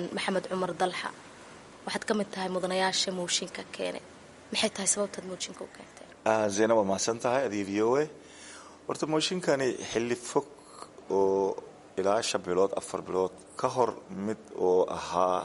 maxamed cumar dalxa waxaad ka mid tahay mudanayaasha mooshinka keenay maxay tahay sababtaad mooshinka u keentay zainab waa mahadsan tahay adiga v o a horta mooshinkani xilli fog oo ilaa 5 bilood 4 bilood ka hor mid oo ahaa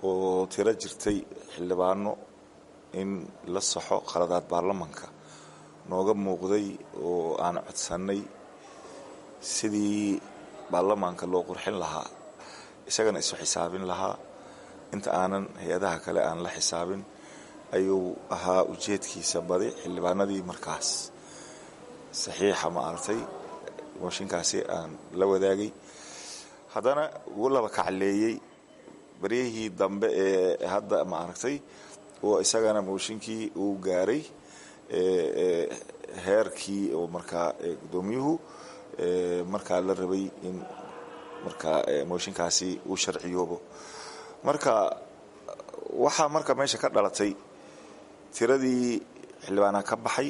oo tiro jirtay xildhibaano in la saxo qaladaad baarlamaanka nooga muuqday oo aan codsanay sidii baarlamaanka loo qurxin lahaa isagana isu xisaabin lahaa inta aanan hay-adaha kale aan la xisaabin ayuu ahaa ujeedkiisa badi xildhibaanadii markaas saxiixa ma aragtay mooshinkaasi aan la wadaagay haddana wuu laba kacleeyey baryihii dambe ee hadda ma aragtay oo isagana mooshinkii uu gaaray heerkii oo markaa gudoomiyuhu markaa la rabay in markaa mooshinkaasi uu sharciyoobo marka waxaa marka meesha ka dhalatay tiradii xildhibaanaha ka baxay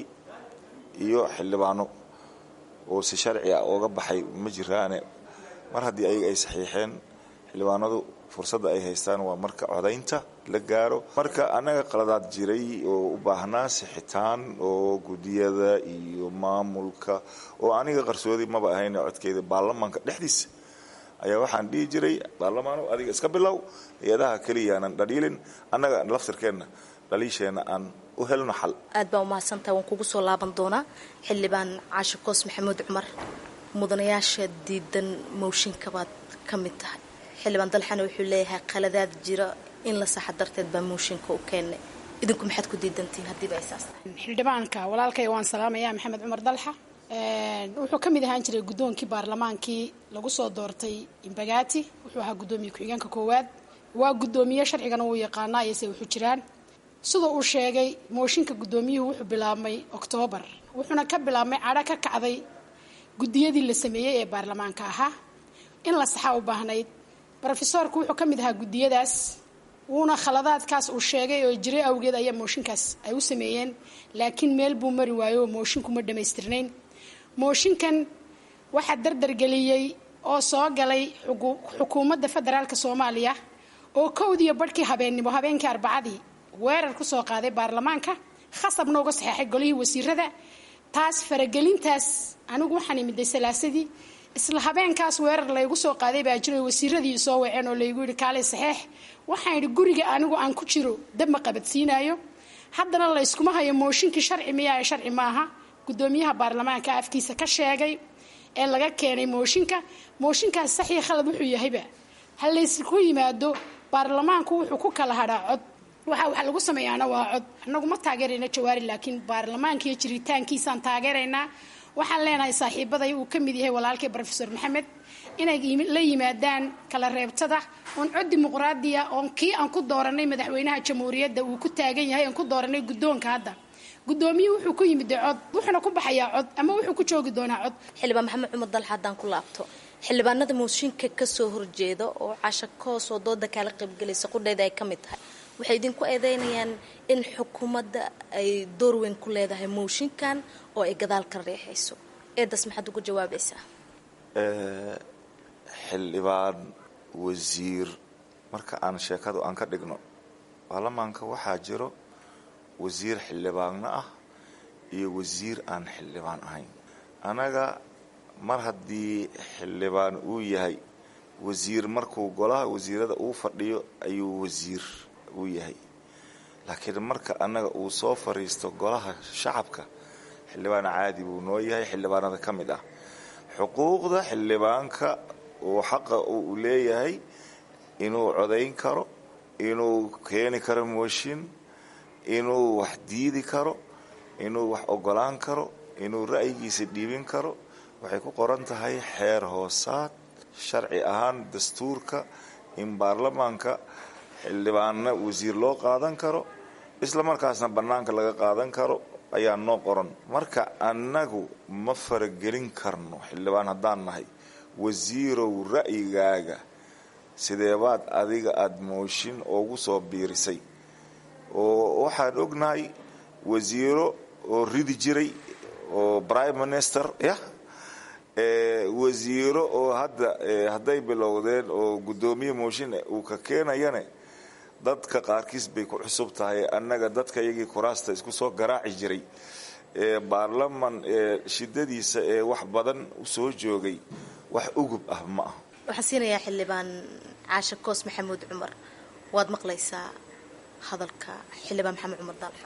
iyo xildhibaano oo si sharci ah ooga baxay ma jiraane mar haddii ayaga ay saxiixeen xildhibaanadu fursadda ay haystaan waa marka codaynta la gaaro marka annaga qaladaad jiray oo u baahnaa sixitaan oo gudiyada iyo maamulka oo aniga qarsoodi maba ahayn codkeeda baarlamaanka dhexdiisa ayaa waxaan dhihi jiray baarlamaano adiga iska bilow hay-adaha keliyaanan dhaliilin annaga laftirkeenna dhaliisheena aan u helno xal aad baa umahadsantahay waan kugu soo laaban doonaa xildhibaan caashe koos maxamuud cumar mudanayaasha diidan mooshinka baad ka mid tahay xildhibaan dalxana wuxuu leeyahay qaladaad jira in la saxa darteed baa mooshinka u keenay idinku maxaad ku diidantihiin haddiiba ay saas tahay xildhibaanka walaalkay waan salaamayaa maxamed cumar dalxa wuxuu ka mid ahaan jiray guddoonkii baarlamaankii lagu soo doortay imbagaati wuxuu ahaa guddoomiye ku-xigeenka koowaad waa guddoomiye sharcigana wuu yaqaanaa ayase wuxuu jiraan sida uu sheegay mooshinka guddoomiyuhu wuxuu bilaabmay oktoobar wuxuuna ka bilaabmay cadho ka kacday guddiyadii la sameeyey ee baarlamaanka ahaa in la saxaa u baahnayd brofesoorku wuxuu ka mid ahaa guddiyadaas wuuna khaladaadkaas uu sheegay oo jiray awgeed ayaa mooshinkaas ay u sameeyeen laakiin meel buu mari waayo oo moshinku ma dhammaystirnayn mooshinkan waxaa dardargeliyey oo soo galay xukuumadda federaalka soomaaliya oo kowdiiyo badhkii habeennimo habeenkii arbacadii weerar ku soo qaaday baarlamaanka khasabna uga saxeexay golihii wasiirada taas faragelintaas anigu waxaan imiday salaasadii isla habeenkaas weerar laygu soo qaaday baa jiray wasiiradii soo waceen oo laygu yidhi kaalay saxeex waxaan yidhi guriga anigu aan ku jiro dab ma qabadsiinayo haddana layskuma hayo mooshinkii sharci miyaa ee sharci maaha guddoomiyaha baarlamaanka afkiisa ka sheegay ee laga keenay mooshinkaas saxii khalad wuxuu yahayba ha laysku yimaado baarlamaanku wuxuu ku kala hadhaa cod waxa lagu sameeyaana waa cod annagu ma taageerayna jawaari laakiin baarlamaanka iyo jiritaankiisaan taageeraynaa waxaan leenahay saaxiibaday uu ka mid yahay walaalkay brofesor maxamed inay la yimaadaan kala reebtada oon cod dimuqraadiya oon kii aan ku dooranay madaxweynaha jamhuuriyadda uu ku taagan yahay aan ku dooranay guddoonka hadda guddoomiye wuxuu ku yimid cod wuxuuna ku baxayaa cod ama wuxuu ku joogi doonaa cod xildhibaan maxamed cumar dalxa haddaan ku laabto xildhibaanada mooshinka ka soo horjeeda oo casha koos oo dooda kala qaybgelaysa qudheeda ay ka mid tahay waxay idinku eedeynayaan in xukuumadda ay door weyn ku leedahay mooshinkan oo ay gadaal ka reexayso eedaas maxaad ugu jawaabaysaa xildhibaan wasiir marka aan sheekadu aan ka dhigno baarlamaanka waxaa jiro wasiir xildhibaanna ah iyo wasiir aan xildhibaan ahayn anaga mar haddii xildhibaan uu yahay wasiir markuu golaha wasiirada uu fadhiyo ayuu wasiir uu yahay laakiin marka annaga uu soo fariisto golaha shacabka xildhibaan caadi buu noo yahay xildhibaanada ka mid ah xuquuqda xildhibaanka oo xaqa uu leeyahay inuu codayn karo inuu keeni karo mooshin inuu wax diidi karo inuu wax ogolaan karo inuu ra'yigiisa dhiibin karo waxay ku qoran tahay xeer hoosaad sharci ahaan dastuurka in baarlamaanka xildhibaanna wasiir loo qaadan karo isla markaasna bannaanka laga qaadan karo ayaa noo qoran marka annagu ma faragelin karno xildhibaan haddaan nahay wasiirow ra'yigaaga sideebaad adiga aada mooshin oogu soo biirisay oo waxaan ognahay wasiiro oo ridi jiray oo prime minister wasiiro oo hadday bilowdeen oo guddoomiye mooshin uu ka keenayane dadka qaarkiis bay ku cusub tahay. annaga dadka iyagii kuraasta isku soo garaaci jiray baarlaman shidadiisa wax badan u soo joogay wax ugub ah ma aha. waxaan siinayaa xildhibaan caashe koos maxamuud cumar, waad maqlaysaa hadalka xildhibaan maxamed cumar dalxa.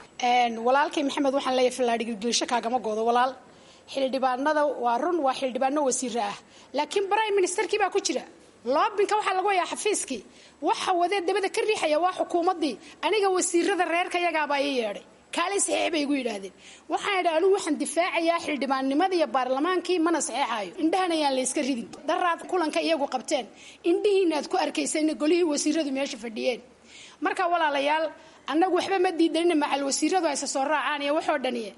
walaalkay maxamed waxaan leeyahay fallaadhiga geesho kaagama goodo walaal. xildhibaanada waa run, waa xildhibaano wasiiro ah, laakiin prime ministerkii baa ku jira. loobinka waxaa lagu hayaa xafiiskii, waxa wadee dabada ka riixaya waa xukuumaddii. aniga wasiirada reerka yagaabaa ii yeedhay, kaalin saxiix bay igu yidhaahdeen. waxaan idhi anigu waxaan difaacayaa xildhibaannimada iyo baarlamaankii, mana saxeexaayo. indhahan ayaan la iska ridin. daraad kulanka iyagu qabteen, indhihiinaad ku arkaysayna golihii wasiiradu meesha fadhiyeen. marka walaalayaal, annagu waxba ma diidanina macal wasiiradu hayse soo raacaan iyo waxoo dhaniye.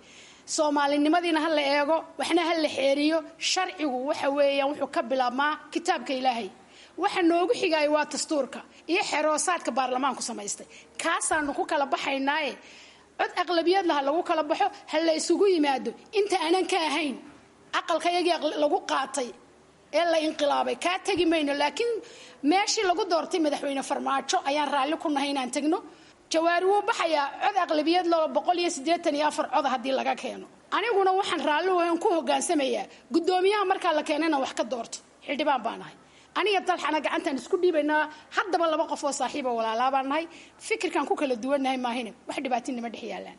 soomaalinimadiina ha la eego, waxna ha la xeeriyo. sharcigu waxa weeyaan wuxuu ka bilaabmaa kitaabka ilaahay. waxa noogu xigaayo waa dastuurka iyo xeroosaadka baarlamaanku samaystay. kaasaanu ku kala baxaynaaye cod aqlabiyad laha lagu kala baxo, ha la isugu yimaado. inta aanan ka ahayn aqalka yagii lagu qaatay ee la inqilaabay kaa tegi mayno. laakiin meeshii lagu doortay madaxweyne farmaajo ayaan raalli ku nahay inaan tegno. jawaari wuu baxayaa cod aqlabiyad loo 184 cod haddii laga keeno. aniguna waxaan raalli weyn ku hogaansamayaa guddoomiyaha markaa la keenana wax ka doorto. xildhibaan baan nahay aniga dalxana gacantaan isku dhiibaynaa. haddaba 2 qof oo saaxiiba walaalaa baan nahay. fikirkan ku kala duwannahay maahine wax dhibaatinima dhex yaalaan.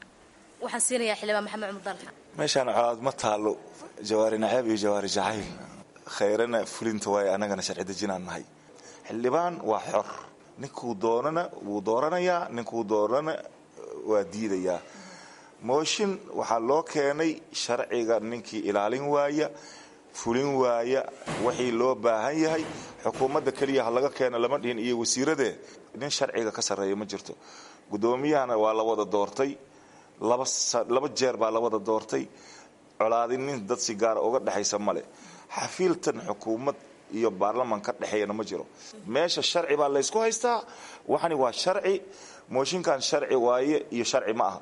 waxaan siinayaa xildhibaan maxamed cumar dalxa. meeshaan colaad ma taalo, jawaari nacaab iyo jawaari jacayl. khayrana fulinta waaye, annagana sharci dejinaan nahay. xildhibaan waa xor, ninkuu doonana wuu dooranayaa, ninkuu doonana waa diidayaa. mooshin waxaa loo keenay sharciga ninkii ilaalin waaya, fulin waaya wixii loo baahan yahay. xukuumadda keliya ha laga keeno lama dhihin, iyo wasiiradee nin sharciga ka sarreeya ma jirto. guddoomiyahana waa la wada doortay, 2 jeer baa la wada doortay. colaadinin dad si gaara uga dhexaysa male. xafiiltan xukuumad iyo baarlaman ka dhexeeyana ma jiro. meesha sharci baa laysku haystaa. waxani waa sharci, mooshinkan sharci waaye iyo sharci ma aha.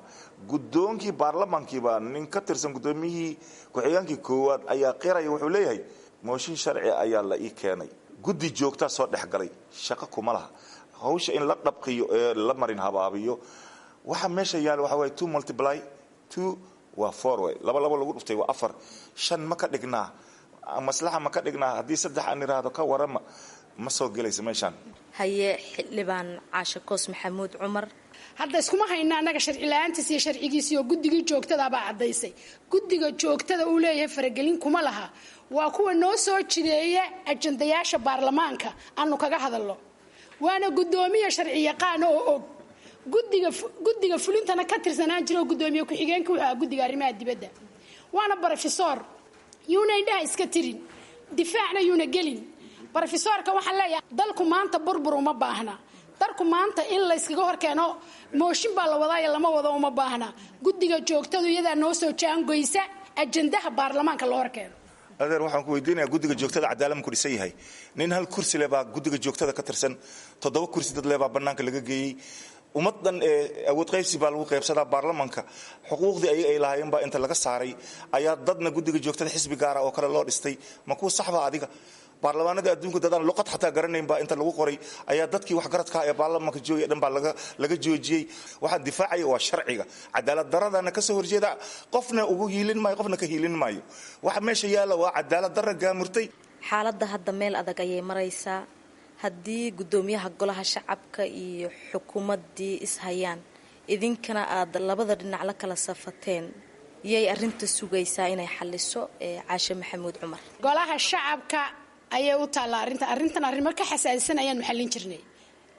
guddoonkii baarlamaankii baa nin ka tirsan guddoomiyihii ku-xigeenkii koowaad ayaa qiraya, wuxuu leeyahay mooshin sharci ayaa la ii keenay. guddi joogtaa soo dhexgalay, shaqo kuma laha. hawsha in la dhabqiyo ee la marin habaabiyo. waxa meesha yaal waxa waaye 2 multiply 2 waa 4 way. 2 lagu dhuftay waa 4. 5 ma ka dhignaa, maslaxa ma ka dhignaa. haddii 3 aan iraahdo ka warama ma soo gelaysa meeshaan. haye xildhibaan caashe koos maxamuud cumar. hadda iskuma hayna annaga sharci la-aantiis iyo sharcigiisii oo guddigii joogtadaabaa caddaysay. guddiga joogtada uu leeyahay faragelin kuma laha. waa kuwa noo soo jideeya ajandayaasha baarlamaanka aanu kaga hadalno. waana guddoomiye sharci yaqaan oo og. guddiga fulintana ka tirsanaan jira oo guddoomiye ku-xigeenka wuxuu ahaa guddiga arrimaha dibadda. waana brofesor, yuuna indhaha iska tirin, difaacna yuuna gelin. brofesorka waxaan leeyahay dalku maanta burbur uma baahna. dalku maanta in layskaga horkeeno mooshin baa la wadaayo lama wado uma baahna. guddiga joogtadu iyadaa noo soo jaangoysa ajandaha baarlamaanka loo horkeeno. adeer waxaan ku weydiinayaa guddiga joogtada cadaalad ma ku dhisan yahay? nin hal kursi leh baa guddiga joogtada ka tirsan, 7 kursi dad leh baa bannaanka laga geeyey. ummaddan awood qaybsi baa lagu qaybsadaa baarlamanka. xuquuqdii ay lahaayeen baa inta laga saaray ayaa dadna guddiga joogtada xisbi gaara oo kale loo dhistay. ma kuu saxba adiga? baarlamaanada adduunka dadaan luqad xataa garanayn baa inta lagu qoray ayaa dadkii waxgaradka ee baarlamanka joogay dhan baa laga joojiyey. waxaan difaacaya waa sharciga. cadaalad daradana ka soo horjeeda, qofna ugu hiilin maayo, qofna ka hiilin maayo. waxa meesha yaala waa cadaalad dara gaamurtay. xaaladda hadda meel adag ayay maraysaa. haddii guddoomiyaha golaha shacabka iyo xukuumaddii ishayaan, idinkana aad labada dhinac la kala safateen, yay arrinta sugaysaa inay xalliso caashe maxamuud cumar? golaha shacabka ayay u taallaa arrintan arrimo ka xasaasisan ayaanu xallin jirnay.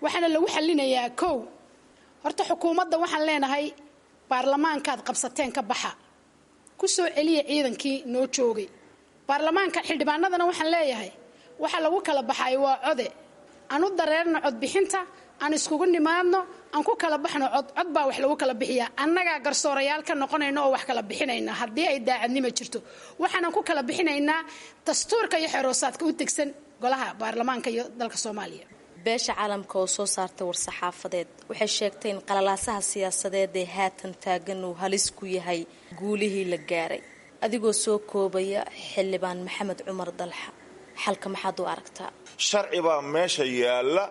waxaana lagu xallinayaa 1 horta xukuumadda waxaan leenahay baarlamaankaad qabsateen ka baxa, ku soo celiya ciidankii noo joogay. baarlamaanka xildhibaanadana waxaan leeyahay waxa lagu kala baxay waa code. aan u dareerno cod bixinta, aan iskugu nimaadno, aan ku kala baxno cod baa wax lagu kala bixiyaa. annagaa garsoorayaal ka noqonayna oo wax kala bixinayna haddii ay daacadnimo jirto. waxaanan ku kala bixinaynaa dastuurka iyo xeroosaadka u tegsan golaha baarlamaanka iyo dalka Soomaaliya. beesha caalamka oo soo saartay war-saxaafadeed waxay sheegtay in qalalaasaha siyaasadeed ee haatan taagan uu halis ku yahay guulihii la gaaray. adigoo soo koobaya xildhibaan maxamed cumar dalxa xalka maxaad u aragtaa sharci baa meesha yaalla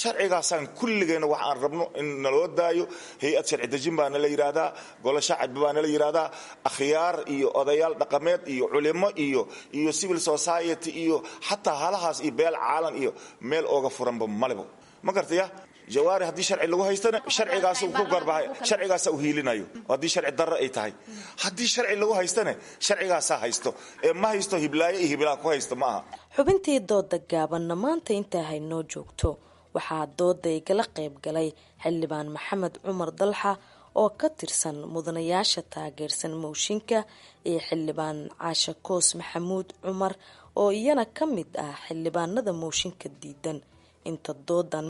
sharcigaasaan kulligeena waxaan rabno in naloo daayo hay-ad sharci dejin baa nala yidhaahdaa golo shacab baa nala yidhaahdaa akhyaar iyo odayaal dhaqameed iyo culimo iyo civil society iyo xataa halahaas iyo beel caalan iyo meel ooga furanba malebo ma gartaya jawaari haddii sharci lagu haystana sharcigaas uu ku garbahay sharcigaas uu hiilinayo haddii sharci darro ay tahay haddii sharci lagu haystana sharcigaas haysto ee ma haysto hiblaayo iyo hiblaa ku haysto ma aha xubintii dooda gaabanna maanta intaa haynoo joogto waxaa dooda igala qayb galay xildhibaan maxamed cumar dalxa oo ka tirsan mudanayaasha taageersan mooshinka iyo xildhibaan caasha koos maxamuud cumar oo iyana ka mid ah xildhibaanada mooshinka diidan inta doodan